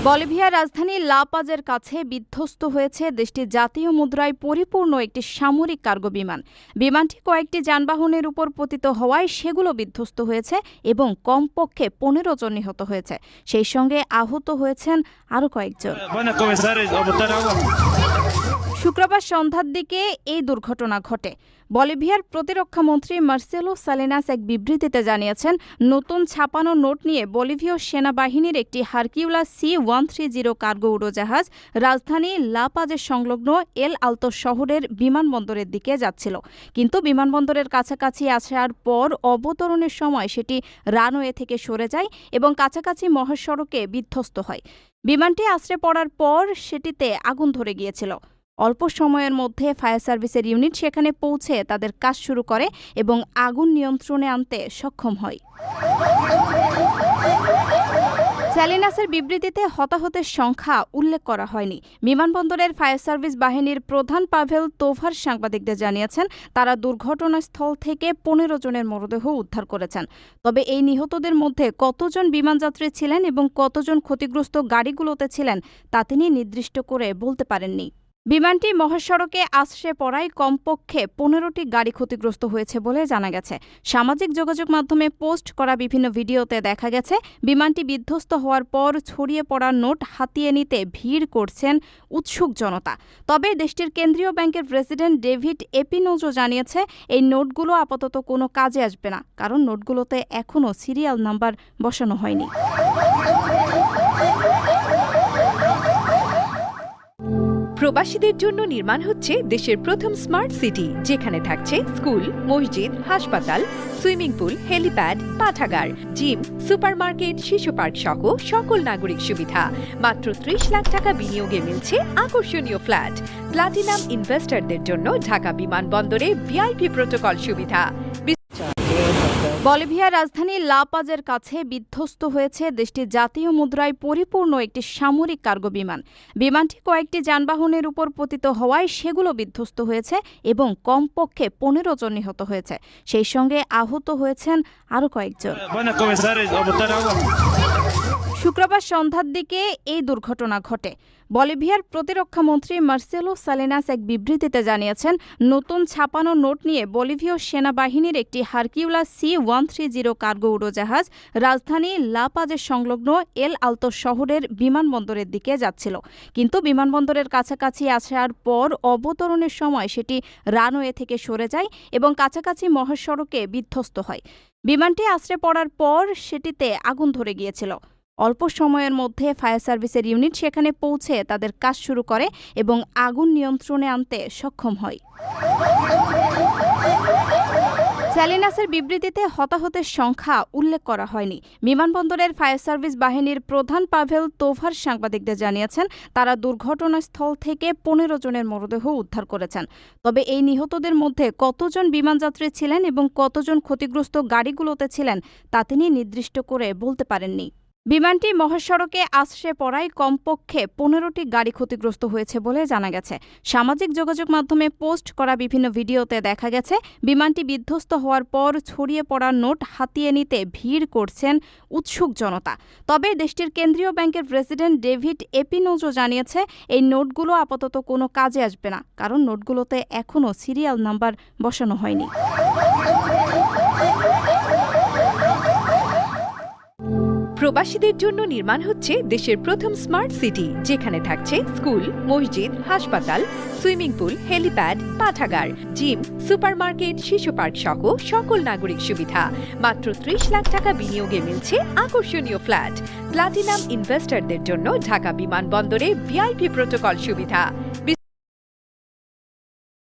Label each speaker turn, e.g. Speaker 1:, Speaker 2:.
Speaker 1: বলিভিয়ার রাজধানী লা পাজের কাছে বিধ্বস্ত হয়েছে দেশটির জাতীয় মুদ্রায় পরিপূর্ণ একটি সামরিক কার্গো বিমান। বিমানটি কয়েকটি যানবাহনের উপর পতিত হওয়ায় সেগুলো বিধ্বস্ত হয়েছে এবং কমপক্ষে 15 জন নিহত হয়েছে। সেই সঙ্গে আহত হয়েছেন আরও কয়েকজন। শুক্রবার সন্ধ্যার দিকে এই দুর্ঘটনা ঘটে। বলিভিয়ার প্রতিরক্ষা মন্ত্রী মার্সেলো সালিনাস এক বিবৃতিতে জানিয়েছেন, নতুন ছাপানো নোট নিয়ে বলিভীয় সেনাবাহিনীর একটি হারকিউলাস C-130 কার্গো উড়োজাহাজ রাজধানী লা পাজের সংলগ্ন এল আলতো শহরের বিমানবন্দরের দিকে যাচ্ছিল। কিন্তু বিমানবন্দরের কাছাকাছি আসার পর অবতরণের সময় সেটি রানওয়ে থেকে সরে যায় এবং কাছাকাছি মহাসড়কে বিধ্বস্ত হয়। বিমানটি আছড়ে পড়ার পর সেটিতে আগুন ধরে গিয়েছিল। অল্প সময়ের মধ্যে ফায়ার সার্ভিসের ইউনিট সেখানে পৌঁছে তাদের কাজ শুরু করে এবং আগুন নিয়ন্ত্রণে আনতে সক্ষম হয়। স্যালিনাসের বিবৃতিতে হতাহতের সংখ্যা উল্লেখ করা হয়নি। বিমানবন্দরের ফায়ার সার্ভিস বাহিনীর প্রধান পাভেল তোভার সাংবাদিকদের জানিয়েছেন, তারা দুর্ঘটনাস্থল থেকে 15 জনের মরদেহ উদ্ধার করেছেন। তবে এই নিহতদের মধ্যে কতজন বিমানযাত্রী ছিলেন এবং কতজন ক্ষতিগ্রস্ত গাড়িগুলোতে ছিলেন তা তিনি নির্দিষ্ট করে বলতে পারেননি। বিমানটি মহাসড়কে আছড়ে পড়ায় কমপক্ষে 15টি গাড়ি ক্ষতিগ্রস্ত হয়েছে বলে জানা গেছে। সামাজিক যোগাযোগ মাধ্যমে পোস্ট করা বিভিন্ন ভিডিওতে দেখা গেছে, বিমানটি বিধ্বস্ত হওয়ার পর ছড়িয়ে পড়া নোট হাতিয়ে নিতে ভিড় করছেন উৎসুক জনতা। তবে দেশটির কেন্দ্রীয় ব্যাংকের প্রেসিডেন্ট ডেভিড এপিনোজো জানিয়েছে, এই নোটগুলো আপাতত কোনো কাজে আসবে না, কারণ নোটগুলোতে এখনও সিরিয়াল নাম্বার বসানো হয়নি।
Speaker 2: প্রবাসীদের জন্য নির্মাণ হচ্ছে দেশের প্রথম স্মার্ট সিটি, যেখানে থাকছে স্কুল, মসজিদ, হাসপাতাল, সুইমিং পুল, হেলিপ্যাড, পাঠাগার, জিম, সুপারমার্কেট, শিশু পার্ক সহ সকল নাগরিক সুবিধা। মাত্র 30 লাখ টাকা বিনিয়োগে মিলছে আকর্ষণীয় ফ্ল্যাট। প্লাটিনাম ইনভেস্টরদের জন্য ঢাকা বিমানবন্দরে ভিআইপি প্রোটোকল সুবিধা।
Speaker 1: বলিভিয়ার রাজধানী লা পাজের কাছে বিধ্বস্ত হয়েছে দেশটির জাতীয় মুদ্রায় পরিপূর্ণ একটি সামরিক কার্গো বিমান। বিমানটি কয়েকটি যানবাহনের উপর পতিত হওয়ায় সেগুলো বিধ্বস্ত হয়েছে এবং কমপক্ষে 15 জন নিহত হয়েছে। সেই সঙ্গে আহত হয়েছেন আরও কয়েকজন। শুক্রবার সন্ধ্যার দিকে এই দুর্ঘটনা ঘটে। বলিভিয়ার প্রতিরক্ষা মন্ত্রী মার্সেলো সালিনাস এক বিবৃতিতে জানিয়েছেন, নতুন ছাপানো নোট নিয়ে বলিভীয় সেনাবাহিনীর একটি হারকিউলাস C-130 কার্গো উড়োজাহাজ রাজধানী লা পাজের সংলগ্ন এল আলতো শহরের বিমানবন্দরের দিকে যাচ্ছিল। কিন্তু বিমানবন্দরের কাছাকাছি আসার পর অবতরণের সময় সেটি রানওয়ে থেকে সরে যায় এবং কাছাকাছি মহাসড়কে বিধ্বস্ত হয়। বিমানটি আছড়ে পড়ার পর সেটিতে আগুন ধরে গিয়েছিল। অল্প সময়ের মধ্যে ফায়ার সার্ভিসের ইউনিট সেখানে পৌঁছে তাদের কাজ শুরু করে এবং আগুন নিয়ন্ত্রণে আনতে সক্ষম হয়। স্যালিনাসের বিবৃতিতে হতাহতের সংখ্যা উল্লেখ করা হয়নি। বিমানবন্দরের ফায়ার সার্ভিস বাহিনীর প্রধান পাভেল তোভার সাংবাদিকদের জানিয়েছেন, তারা দুর্ঘটনাস্থল থেকে 15 জনের মরদেহ উদ্ধার করেছেন। তবে এই নিহতদের মধ্যে কতজন বিমানযাত্রী ছিলেন এবং কতজন ক্ষতিগ্রস্ত গাড়িগুলোতে ছিলেন তা তিনি নির্দিষ্ট করে বলতে পারেননি। বিমানটি মহাসড়কে আছড়ে পড়ায় কমপক্ষে 15টি গাড়ি ক্ষতিগ্রস্ত হয়েছে বলে জানা গেছে। সামাজিক যোগাযোগ মাধ্যমে পোস্ট করা বিভিন্ন ভিডিওতে দেখা গেছে, বিমানটি বিধ্বস্ত হওয়ার পর ছড়িয়ে পড়া নোট হাতিয়ে নিতে ভিড় করছেন উৎসুক জনতা। তবে দেশটির কেন্দ্রীয় ব্যাংকের প্রেসিডেন্ট ডেভিড এপিনোজো জানিয়েছে, এই নোটগুলো আপাতত কোনো কাজে আসবে না, কারণ নোটগুলোতে এখনও সিরিয়াল নাম্বার বসানো হয়নি।
Speaker 2: প্রবাসীদের জন্য নির্মাণ হচ্ছে দেশের প্রথম স্মার্ট সিটি, যেখানে থাকছে স্কুল, মসজিদ, হাসপাতাল, সুইমিং পুল, হেলিপ্যাড, পাঠাগার, জিম, সুপারমার্কেট, শিশু পার্ক সহ সকল নাগরিক সুবিধা। মাত্র 30 লাখ টাকা বিনিয়োগে মিলছে আকর্ষণীয় ফ্ল্যাট। প্লাটিনাম ইনভেস্টরদের জন্য ঢাকা বিমানবন্দরে ভিআইপি প্রোটোকল সুবিধা।